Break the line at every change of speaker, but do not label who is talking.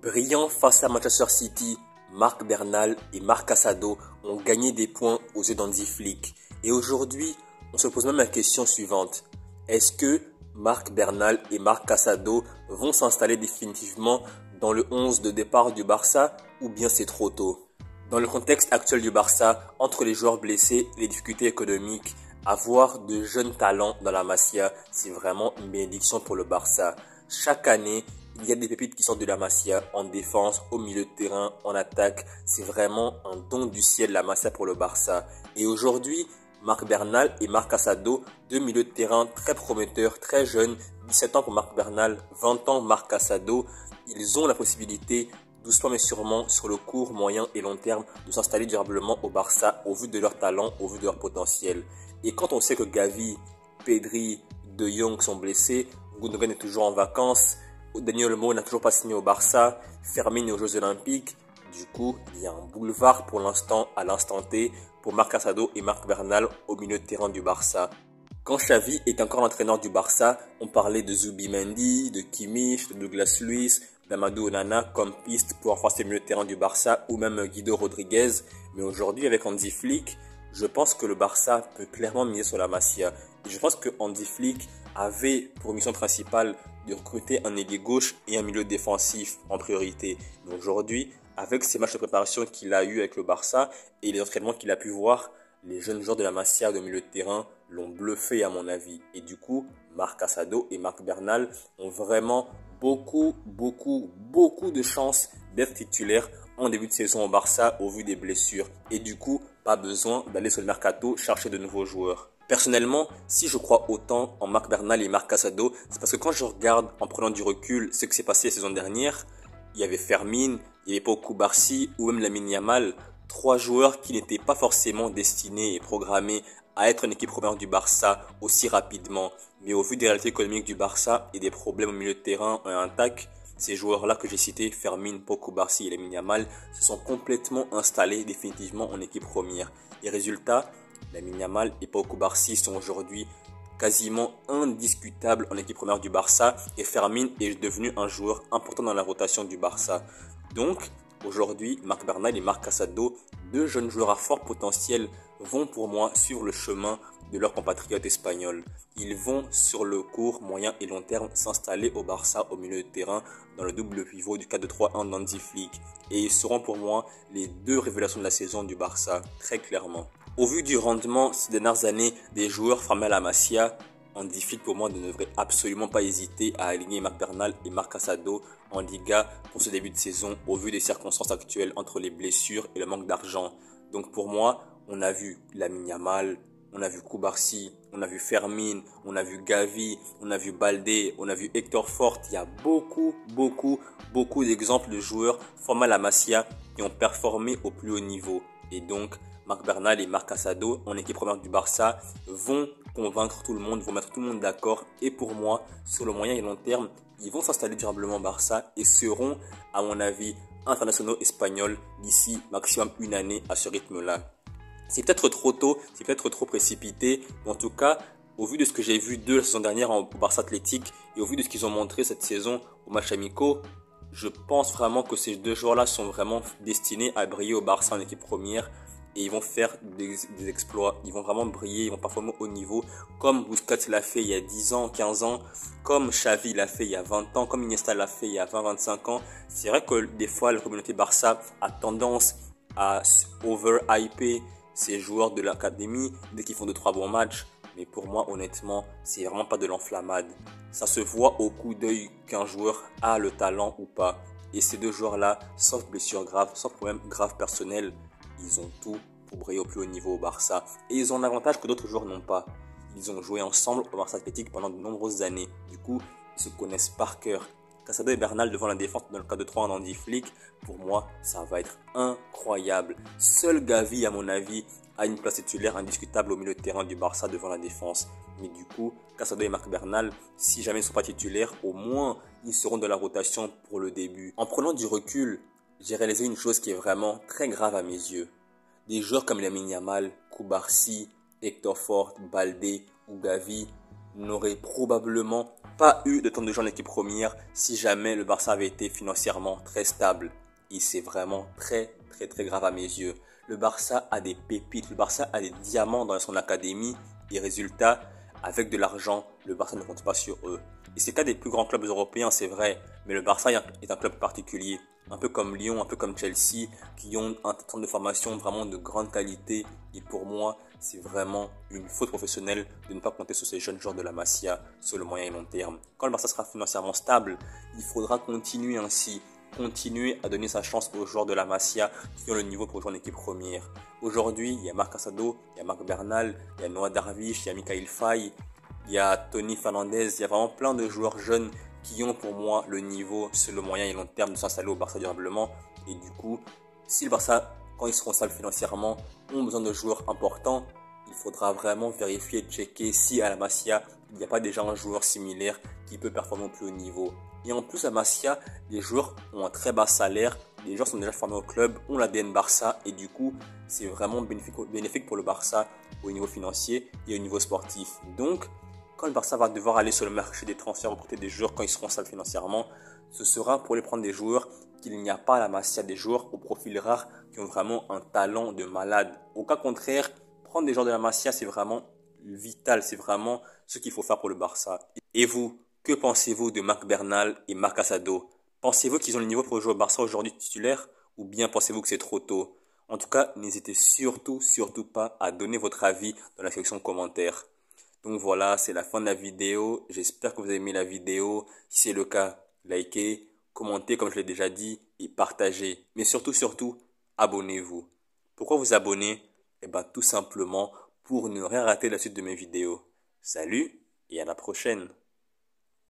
Brillant face à Manchester City, Marc Bernal et Marc Casado ont gagné des points aux yeux d'Hansi Flick. Et aujourd'hui, on se pose même la question suivante. Est-ce que Marc Bernal et Marc Casado vont s'installer définitivement dans le 11 de départ du Barça ou bien c'est trop tôt? Dans le contexte actuel du Barça, entre les joueurs blessés et les difficultés économiques, avoir de jeunes talents dans la Masia, c'est vraiment une bénédiction pour le Barça. Chaque année, il y a des pépites qui sortent de la Masia en défense, au milieu de terrain, en attaque. C'est vraiment un don du ciel la Masia pour le Barça. Et aujourd'hui, Marc Bernal et Marc Casado, deux milieux de terrain très prometteurs, très jeunes, 17 ans pour Marc Bernal, 20 ans Marc Casado, ils ont la possibilité, doucement mais sûrement, sur le court, moyen et long terme, de s'installer durablement au Barça au vu de leur talent, au vu de leur potentiel. Et quand on sait que Gavi, Pedri, De Jong sont blessés, Gundogan est toujours en vacances, Daniel Olmo n'a toujours pas signé au Barça, Fermin est aux Jeux Olympiques. Du coup, il y a un boulevard pour l'instant, à l'instant T, pour Marc Casado et Marc Bernal au milieu de terrain du Barça. Quand Xavi était encore l'entraîneur du Barça, on parlait de Zubimendi, de Kimmich, de Douglas Luiz, d'Amadou Onana comme piste pour renforcer le milieu de terrain du Barça ou même Guido Rodriguez. Mais aujourd'hui, avec Hansi Flick, je pense que le Barça peut clairement miser sur la Masia. Et je pense que Hansi Flick avait pour mission principale de recruter un ailier gauche et un milieu défensif en priorité. Mais aujourd'hui, avec ces matchs de préparation qu'il a eu avec le Barça et les entraînements qu'il a pu voir, les jeunes joueurs de la Masia de milieu de terrain l'ont bluffé à mon avis. Et du coup, Marc Casado et Marc Bernal ont vraiment beaucoup de chances d'être titulaires en début de saison au Barça au vu des blessures. Et du coup, pas besoin d'aller sur le mercato chercher de nouveaux joueurs. Personnellement, si je crois autant en Marc Bernal et Marc Casado, c'est parce que quand je regarde en prenant du recul ce qui s'est passé la saison dernière, il y avait Fermin, il y avait Pau Cubarsí ou même Lamine Yamal, trois joueurs qui n'étaient pas forcément destinés et programmés à être une équipe première du Barça aussi rapidement. Mais au vu des réalités économiques du Barça et des problèmes au milieu de terrain et en attaque, ces joueurs-là que j'ai cités, Fermin, Pau Cubarsí et Lamine Yamal, se sont complètement installés définitivement en équipe première. Les résultats, Lamine Yamal et Pau Cubarsí sont aujourd'hui quasiment indiscutables en équipe première du Barça et Fermin est devenu un joueur important dans la rotation du Barça. Donc, aujourd'hui, Marc Bernal et Marc Casado, deux jeunes joueurs à fort potentiel, vont pour moi suivre le chemin de leurs compatriotes espagnols. Ils vont sur le court, moyen et long terme s'installer au Barça au milieu de terrain dans le double pivot du 4-2-3-1 d'Hansi Flick. Et ils seront pour moi les deux révélations de la saison du Barça, très clairement. Au vu du rendement ces dernières années des joueurs formés à la Masia, Hansi Flick pour moi ne devrait absolument pas hésiter à aligner Marc Bernal et Marc Casado en Liga pour ce début de saison au vu des circonstances actuelles entre les blessures et le manque d'argent. Donc pour moi, on a vu Lamine Yamal, on a vu Cubarsí, on a vu Fermin, on a vu Gavi, on a vu Baldé, on a vu Hector Fort. Il y a beaucoup d'exemples de joueurs formés à la Masia qui ont performé au plus haut niveau. Et donc, Marc Bernal et Marc Casado, en équipe première du Barça, vont convaincre tout le monde, vont mettre tout le monde d'accord. Et pour moi, sur le moyen et long terme, ils vont s'installer durablement au Barça et seront, à mon avis, internationaux espagnols d'ici maximum une année à ce rythme-là. C'est peut-être trop tôt, c'est peut-être trop précipité, mais en tout cas, au vu de ce que j'ai vu d'eux la saison dernière au Barça Athletic et au vu de ce qu'ils ont montré cette saison au match amicaux, je pense vraiment que ces deux joueurs-là sont vraiment destinés à briller au Barça en équipe première et ils vont faire des exploits, ils vont vraiment briller, ils vont performer au haut niveau comme Busquets l'a fait il y a 10 ans, 15 ans, comme Xavi l'a fait il y a 20 ans, comme Iniesta l'a fait il y a 20-25 ans. C'est vrai que des fois la communauté Barça a tendance à over-hyper ces joueurs de l'académie dès qu'ils font 2-3 bons matchs. Mais pour moi, honnêtement, c'est vraiment pas de l'enflammade. Ça se voit au coup d'œil qu'un joueur a le talent ou pas. Et ces deux joueurs-là, sauf blessure grave, sauf problème grave personnel, ils ont tout pour briller au plus haut niveau au Barça. Et ils ont un avantage que d'autres joueurs n'ont pas. Ils ont joué ensemble au Barça Athletic pendant de nombreuses années. Du coup, ils se connaissent par cœur. Casado et Bernal devant la défense dans le 4-2-3 en Hansi Flick, pour moi, ça va être incroyable. Seul Gavi, à mon avis, a une place titulaire indiscutable au milieu de terrain du Barça devant la défense. Mais du coup, Casado et Marc Bernal, si jamais ils ne sont pas titulaires, au moins, ils seront de la rotation pour le début. En prenant du recul, j'ai réalisé une chose qui est vraiment très grave à mes yeux. Des joueurs comme Lamine Yamal, Cubarsí, Hector Fort, Baldé ou Gavi n'auraient probablement pas eu de temps de jeu en équipe première si jamais le Barça avait été financièrement très stable. Et c'est vraiment très grave à mes yeux. Le Barça a des pépites, le Barça a des diamants dans son académie. Et résultat, avec de l'argent, le Barça ne compte pas sur eux. Et c'est le cas des plus grands clubs européens, c'est vrai. Mais le Barça est un club particulier. Un peu comme Lyon, un peu comme Chelsea, qui ont un centre de formation vraiment de grande qualité. Et pour moi, c'est vraiment une faute professionnelle de ne pas compter sur ces jeunes joueurs de la Masia sur le moyen et long terme. Quand le Barça sera financièrement stable, il faudra continuer ainsi. Continuer à donner sa chance aux joueurs de la Masia qui ont le niveau pour jouer en équipe première. Aujourd'hui, il y a Marc Casado, il y a Marc Bernal, il y a Noah Darvish, il y a Mikhail Faye, il y a Tony Fernandez, il y a vraiment plein de joueurs jeunes qui ont pour moi le niveau sur le moyen et long terme de s'installer au Barça durablement. Et du coup, si le Barça, quand ils seront stables financièrement, ont besoin de joueurs importants, il faudra vraiment vérifier et checker si à la Masia, il n'y a pas déjà un joueur similaire qui peut performer au plus haut niveau. Et en plus, à Masia, les joueurs ont un très bas salaire, les joueurs sont déjà formés au club, ont l'ADN Barça et du coup, c'est vraiment bénéfique pour le Barça au niveau financier et au niveau sportif. Donc, quand le Barça va devoir aller sur le marché des transferts, recruter des joueurs quand ils seront stables financièrement, ce sera pour les prendre des joueurs qu'il n'y a pas à la Masia, des joueurs au profil rare qui ont vraiment un talent de malade. Au cas contraire, prendre des joueurs de la Masia, c'est vraiment vital, c'est vraiment ce qu'il faut faire pour le Barça. Et vous, que pensez-vous de Marc Bernal et Marc Casado? Pensez-vous qu'ils ont le niveau pour jouer au Barça aujourd'hui titulaire ou bien pensez-vous que c'est trop tôt? En tout cas, n'hésitez surtout pas à donner votre avis dans la section commentaires. Donc voilà, c'est la fin de la vidéo. J'espère que vous avez aimé la vidéo. Si c'est le cas, likez, commentez comme je l'ai déjà dit et partagez. Mais surtout, abonnez-vous. Pourquoi vous abonner? Eh bien, tout simplement pour ne rien rater la suite de mes vidéos. Salut et à la prochaine.